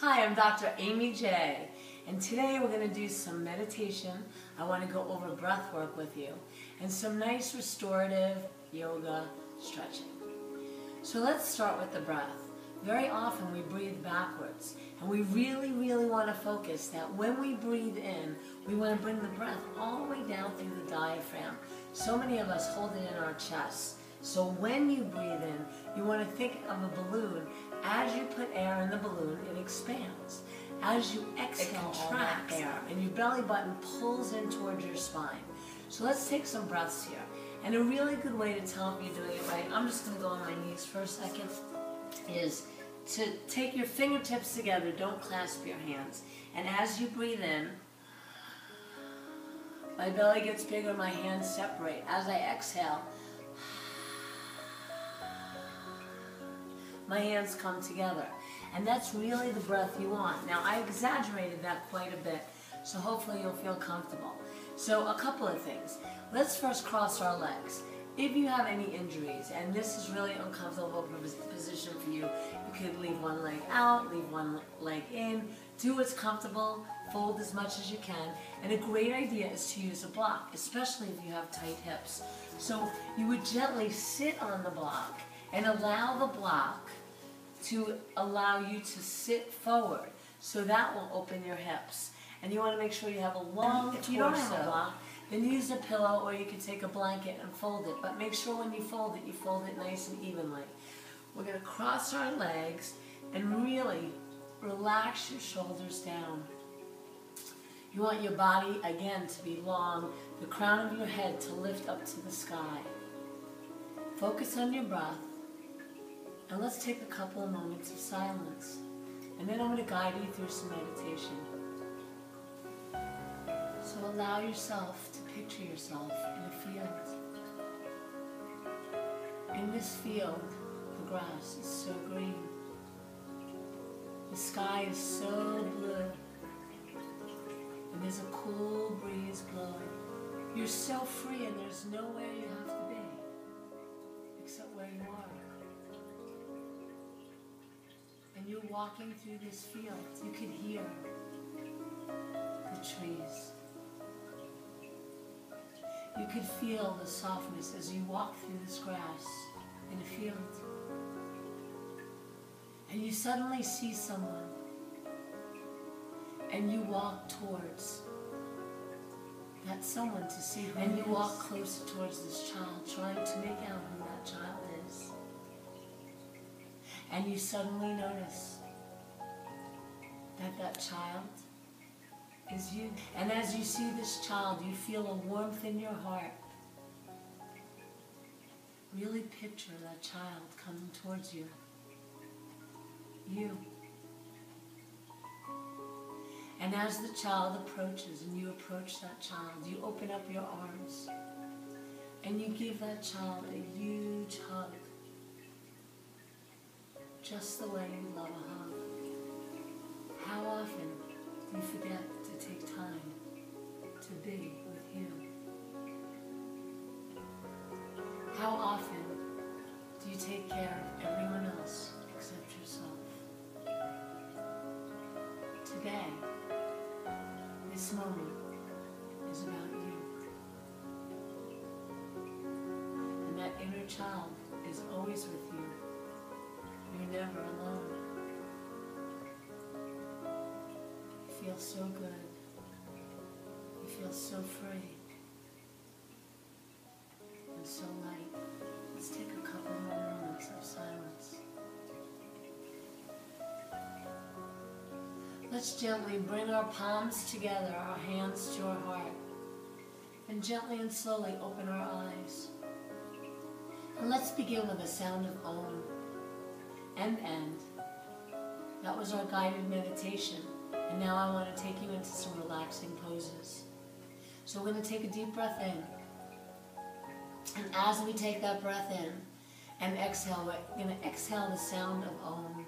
Hi, I'm Dr. Amy J, and today we're going to do some meditation. I want to go over breath work with you and some nice restorative yoga stretching. So let's start with the breath. Very often we breathe backwards, and we really want to focus that when we breathe in, we want to bring the breath all the way down through the diaphragm. So many of us hold it in our chest. So when you breathe in, you want to think of a balloon. As you put air in the balloon, it expands. As you exhale, it contracts air, and your belly button pulls in towards your spine. So let's take some breaths here. And a really good way to tell if you're doing it right, I'm just going to go on my knees for a second, is to take your fingertips together, don't clasp your hands. And as you breathe in, my belly gets bigger, my hands separate. As I exhale, my hands come together. And that's really the breath you want. Now, I exaggerated that quite a bit, so hopefully you'll feel comfortable. So a couple of things. Let's first cross our legs. If you have any injuries, and this is really uncomfortable position for you, you could leave one leg out, leave one leg in, do what's comfortable, fold as much as you can, and a great idea is to use a block, especially if you have tight hips. So you would gently sit on the block and allow the block to allow you to sit forward, so that will open your hips. And you want to make sure you have a long torso. If you don't have a block, then use a pillow, or you can take a blanket and fold it. But make sure when you fold it nice and evenly. We're going to cross our legs and really relax your shoulders down. You want your body, again, to be long, the crown of your head to lift up to the sky. Focus on your breath, and let's take a couple of moments of silence. And then I'm going to guide you through some meditation. So allow yourself to picture yourself in a field. In this field, the grass is so green. The sky is so blue. And there's a cool breeze blowing. You're so free, and there's nowhere you have to be except where you are. And you're walking through this field. You can hear the trees. You could feel the softness as you walk through this grass in a field. And you suddenly see someone, and you walk towards that someone to see who and you walk closer towards this child, trying to make out who that child is. And you suddenly notice that that child is you. And as you see this child, you feel a warmth in your heart. Really picture that child coming towards you. You. And as the child approaches and you approach that child, you open up your arms and you give that child a huge hug. Just the way you love a hug. How often do you forget to take time to be with you? How often do you take care of everyone else except yourself? Today, this moment is about you. And that inner child is always with you. You're never alone. You feel so good. You feel so free and so light. Let's take a couple more moments of silence. Let's gently bring our palms together, our hands to our heart, and gently and slowly open our eyes. And let's begin with the sound of Om and End. That was our guided meditation. And now I want to take you into some relaxing poses. So we're going to take a deep breath in. And as we take that breath in and exhale, we're going to exhale the sound of Om.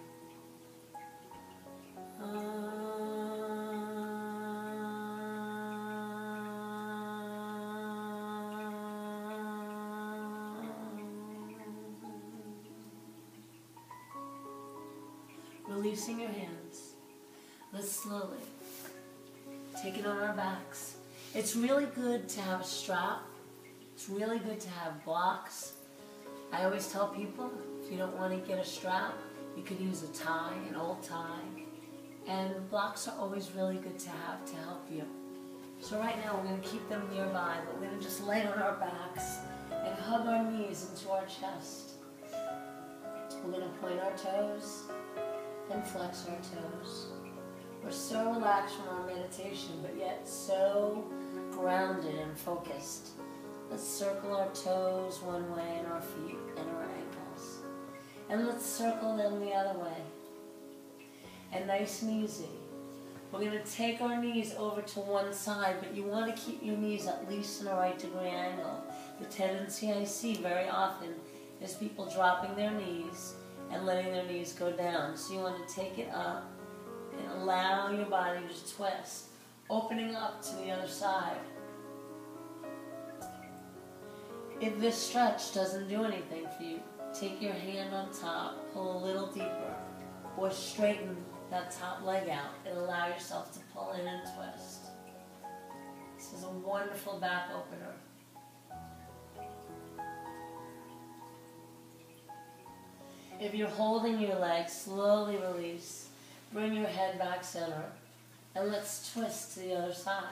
Releasing your hands. Let's slowly take it on our backs. It's really good to have a strap. It's really good to have blocks. I always tell people, if you don't want to get a strap, you could use a tie, an old tie. And blocks are always really good to have to help you. So right now we're going to keep them nearby, but we're going to just lay on our backs and hug our knees into our chest. We're going to point our toes and flex our toes. We're so relaxed from our meditation, but yet so grounded and focused. Let's circle our toes one way and our feet and our ankles. And let's circle them the other way. And nice and easy, we're going to take our knees over to one side, but you want to keep your knees at least in a right degree angle. The tendency I see very often is people dropping their knees and letting their knees go down. So you want to take it up and allow your body to twist, opening up to the other side. If this stretch doesn't do anything for you, take your hand on top, pull a little deeper, or straighten that top leg out and allow yourself to pull in and twist. This is a wonderful back opener. If you're holding your leg, slowly release. Bring your head back center. And let's twist to the other side.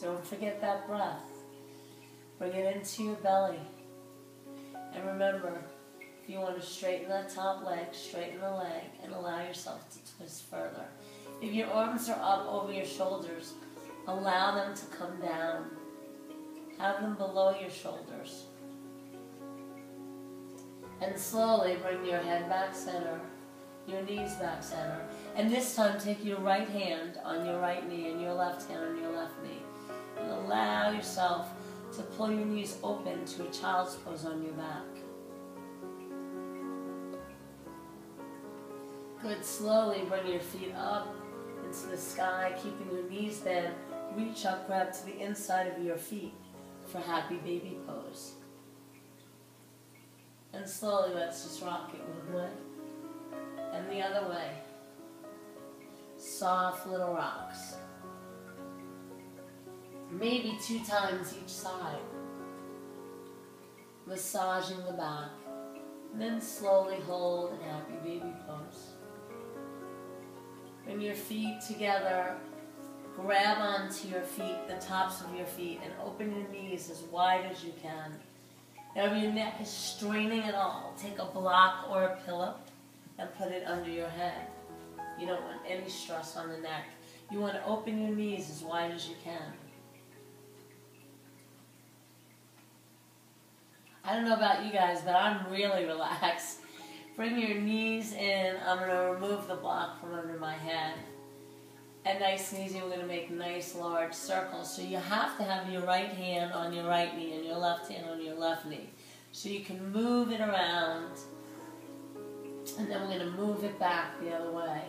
Don't forget that breath. Bring it into your belly. And remember, if you want to straighten that top leg, straighten the leg and allow yourself to twist further. If your arms are up over your shoulders, allow them to come down. Have them below your shoulders. And slowly bring your head back center, your knees back center. And this time take your right hand on your right knee and your left hand on your left knee. And allow yourself to pull your knees open to a child's pose on your back. Good, slowly bring your feet up into the sky, keeping your knees bent. Reach up, grab to the inside of your feet for happy baby pose. And slowly let's just rock it one way and the other way. Soft little rocks. Maybe 2 times each side. Massaging the back. And then slowly hold in happy baby pose. Bring your feet together. Grab onto your feet, the tops of your feet, and open your knees as wide as you can. Now if your neck is straining at all, take a block or a pillow and put it under your head. You don't want any stress on the neck. You want to open your knees as wide as you can. I don't know about you guys, but I'm really relaxed. Bring your knees in. I'm going to remove the block from under my head. And nice and easy, we're going to make nice large circles. So you have to have your right hand on your right knee and your left hand on your left knee. So you can move it around. And then we're going to move it back the other way.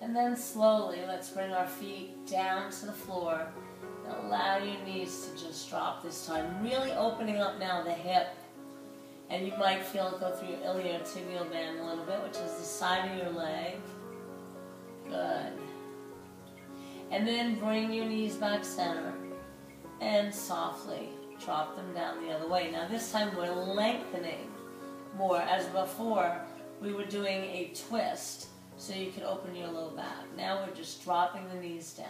And then slowly, let's bring our feet down to the floor. And allow your knees to just drop this time. Really opening up now the hip. And you might feel it go through your iliotibial band a little bit, which is the side of your leg. Good. And then bring your knees back center and softly drop them down the other way. Now this time we're lengthening more. As before, we were doing a twist so you could open your low back. Now we're just dropping the knees down.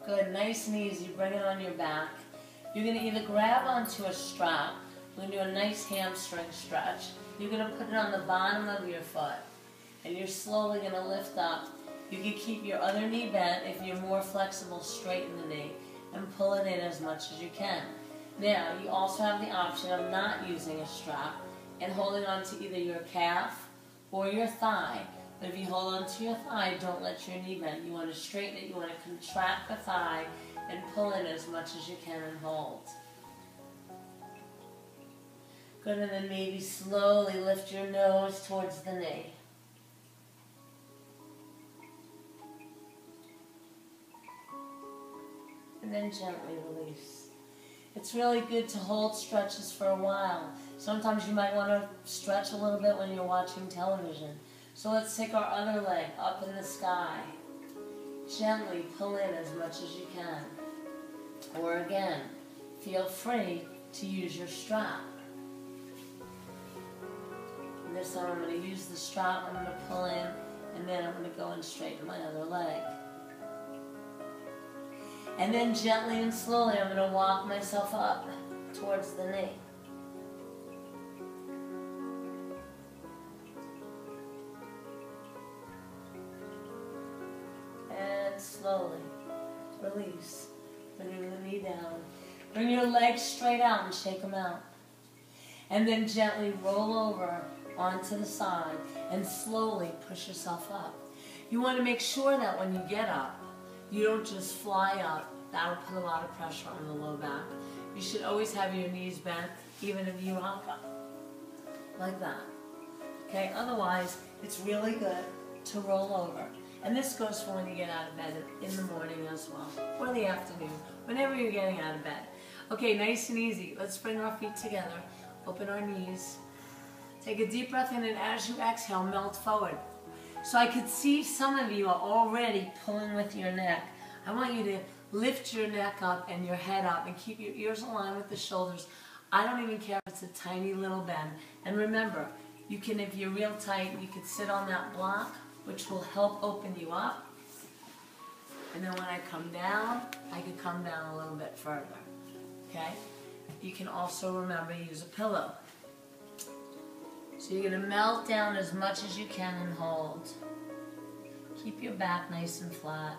Good, nice and easy. Bring it on your back. You're going to either grab onto a strap. We're going to do a nice hamstring stretch. You're going to put it on the bottom of your foot. And you're slowly going to lift up. You can keep your other knee bent. If you're more flexible, straighten the knee. And pull it in as much as you can. Now, you also have the option of not using a strap and holding on to either your calf or your thigh. But if you hold on to your thigh, don't let your knee bend. You want to straighten it. You want to contract the thigh and pull in as much as you can and hold. Good, and then maybe slowly lift your nose towards the knee. And then gently release. it's really good to hold stretches for a while. Sometimes you might want to stretch a little bit when you're watching television. So let's take our other leg up in the sky. Gently pull in as much as you can. Or again, feel free to use your strap. And this time I'm going to use the strap, I'm going to pull in, and then I'm going to go and straighten my other leg. And then gently and slowly I'm going to walk myself up towards the knee. And slowly release, bringing the knee down. Bring your legs straight out and shake them out. And then gently roll over onto the side and slowly push yourself up. You want to make sure that when you get up, you don't just fly up. That'll put a lot of pressure on the low back. You should always have your knees bent, even if you hop up. Like that. Okay, otherwise, it's really good to roll over. And this goes for when you get out of bed in the morning as well, or the afternoon, whenever you're getting out of bed. Okay, nice and easy. Let's bring our feet together, open our knees. Take a deep breath in, and as you exhale, melt forward. So I could see some of you are already pulling with your neck. I want you to lift your neck up and your head up and keep your ears aligned with the shoulders. I don't even care if it's a tiny little bend. And remember, you can, if you're real tight, you can sit on that block, which will help open you up. And then when I come down, I can come down a little bit further. Okay? You can also remember use a pillow. So you're going to melt down as much as you can and hold. Keep your back nice and flat.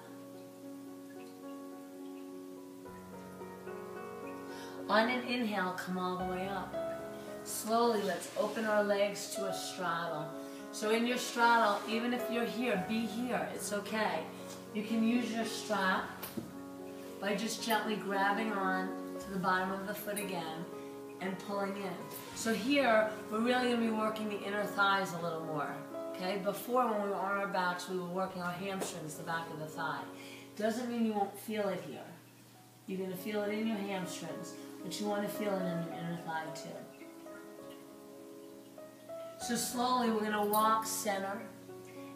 On an inhale, come all the way up. Slowly, let's open our legs to a straddle. So in your straddle, even if you're here, be here. It's okay. You can use your strap by just gently grabbing on to the bottom of the foot again and pulling in. So here, we're really going to be working the inner thighs a little more. Okay? Before, when we were on our backs, we were working our hamstrings, the back of the thigh. Doesn't mean you won't feel it here. You're going to feel it in your hamstrings, but you want to feel it in your inner thigh too. So slowly, we're going to walk center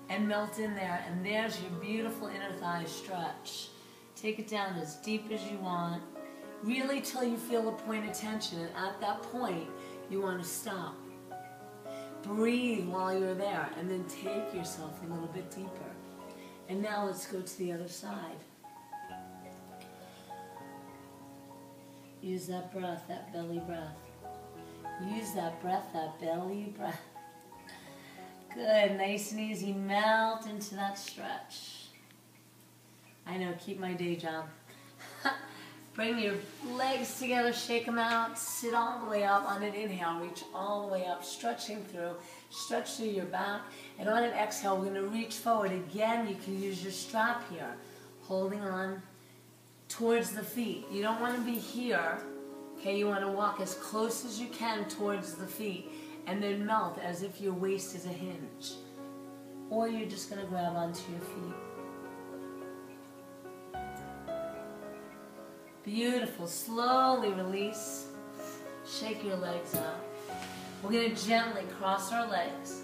and melt in there, and there's your beautiful inner thigh stretch. Take it down as deep as you want, really till you feel a point of tension, and at that point, you want to stop. Breathe while you're there, and then take yourself a little bit deeper. And now let's go to the other side. Use that breath, that belly breath. Use that breath, that belly breath. Good, nice and easy. Melt into that stretch. I know, keep my day job. Bring your legs together, shake them out, sit all the way up. On an inhale, reach all the way up, stretching through. Stretch through your back. And on an exhale, we're going to reach forward. Again, you can use your strap here, holding on towards the feet. You don't want to be here. Okay, you want to walk as close as you can towards the feet and then melt as if your waist is a hinge. Or you're just going to grab onto your feet. Beautiful. Slowly release. Shake your legs out. We're going to gently cross our legs.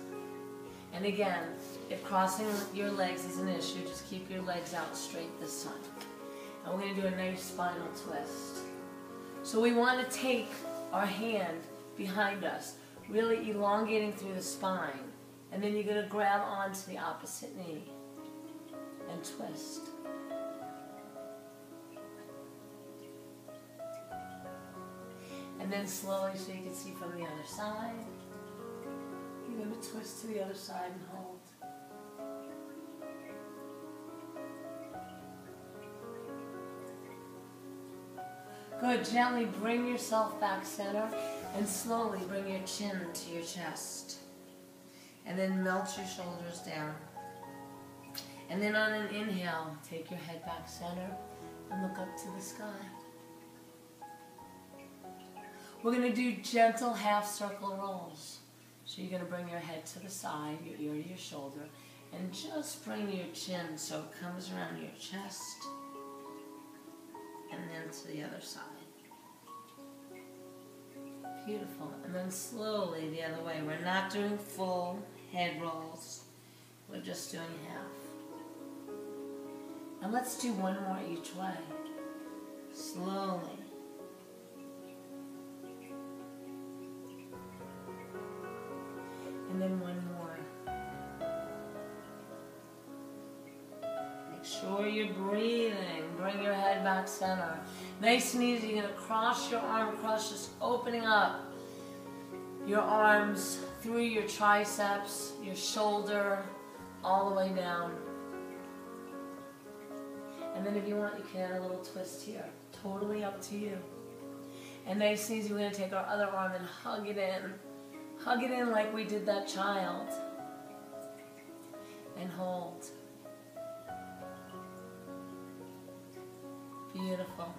And again, if crossing your legs is an issue, just keep your legs out straight this time. And we're going to do a nice spinal twist. So we want to take our hand behind us, really elongating through the spine. And then you're going to grab onto the opposite knee and twist. And then slowly, so you can see from the other side, you're going to twist to the other side and hold. Good, gently bring yourself back center and slowly bring your chin to your chest. And then melt your shoulders down. And then on an inhale, take your head back center and look up to the sky. We're going to do gentle half circle rolls. So you're going to bring your head to the side, your ear to your shoulder, and just bring your chin so it comes around your chest and then to the other side. Beautiful. And then slowly the other way. We're not doing full head rolls. We're just doing half. And let's do one more each way. Slowly. And then one more. Make sure you're breathing. Bring your head back center. Nice and easy. You're going to cross your arm across, just opening up your arms through your triceps, your shoulder, all the way down. And then if you want, you can add a little twist here. Totally up to you. And nice and easy, we're going to take our other arm and hug it in. Hug it in like we did that child. And hold. Beautiful.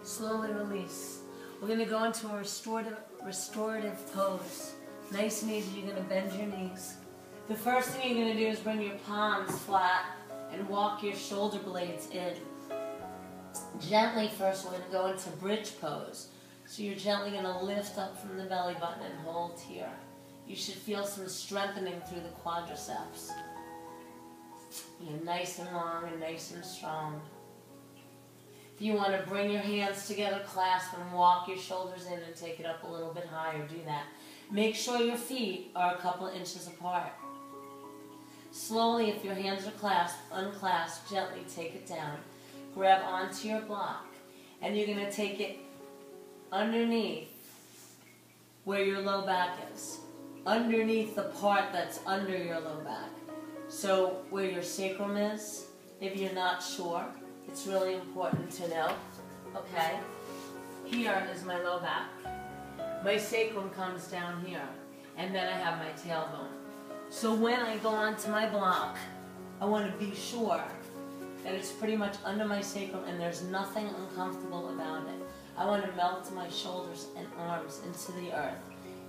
Slowly release. We're going to go into a restorative pose. Nice and easy, you're going to bend your knees. The first thing you're going to do is bring your palms flat and walk your shoulder blades in. Gently first, we're going to go into bridge pose. So you're gently going to lift up from the belly button and hold here. You should feel some strengthening through the quadriceps. You're nice and long and nice and strong. If you want to bring your hands together, clasp and walk your shoulders in and take it up a little bit higher, do that. Make sure your feet are a couple of inches apart. Slowly, if your hands are clasped, unclasp, gently take it down. Grab onto your block, and you're going to take it underneath where your low back is. Underneath the part that's under your low back. So where your sacrum is, if you're not sure, it's really important to know. Okay, here is my low back. My sacrum comes down here, and then I have my tailbone. So when I go onto my block, I want to be sure that it's pretty much under my sacrum and there's nothing uncomfortable about it. I want to melt my shoulders and arms into the earth.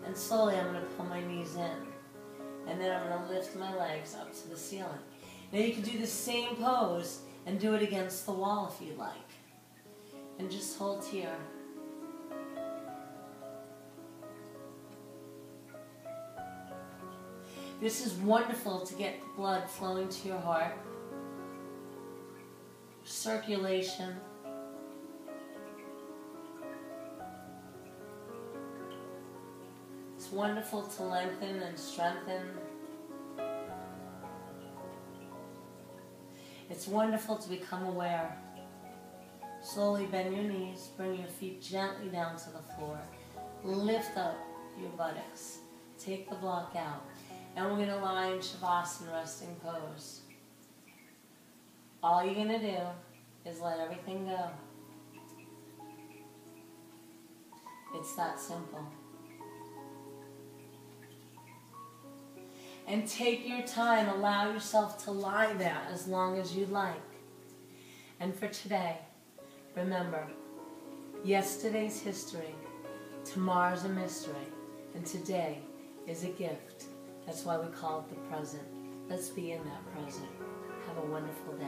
And slowly I'm going to pull my knees in. And then I'm going to lift my legs up to the ceiling. Now you can do the same pose and do it against the wall if you like. And just hold here. This is wonderful to get blood flowing to your heart. Circulation. It's wonderful to lengthen and strengthen. It's wonderful to become aware. Slowly bend your knees, bring your feet gently down to the floor. Lift up your buttocks. Take the block out. And we're going to lie in Shavasana, resting pose. All you're going to do is let everything go. It's that simple. And take your time. Allow yourself to lie there as long as you'd like. And for today, remember, yesterday's history, tomorrow's a mystery, and today is a gift. That's why we call it the present. Let's be in that present. Have a wonderful day.